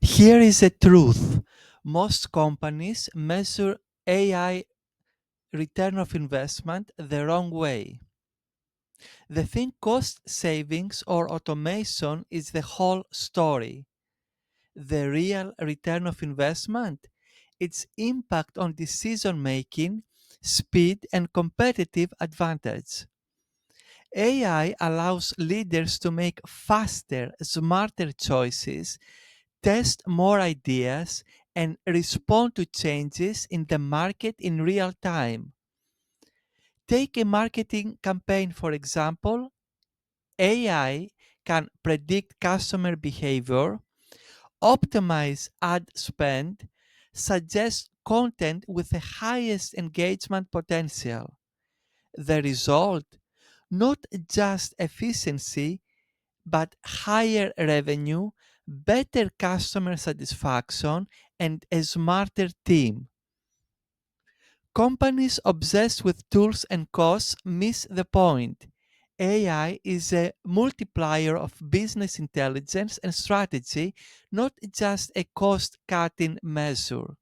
Here is the truth. Most companies measure AI return of investment the wrong way. They think cost savings or automation is the whole story. The real return of investment, its impact on decision making, speed, and competitive advantage. AI allows leaders to make faster, smarter choices, test more ideas, and respond to changes in the market in real time. Take a marketing campaign, for example. AI can predict customer behavior, optimize ad spend, suggest content with the highest engagement potential. The result, not just efficiency, but higher revenue, better customer satisfaction, and a smarter team. Companies obsessed with tools and costs miss the point. AI is a multiplier of business intelligence and strategy, not just a cost cutting measure.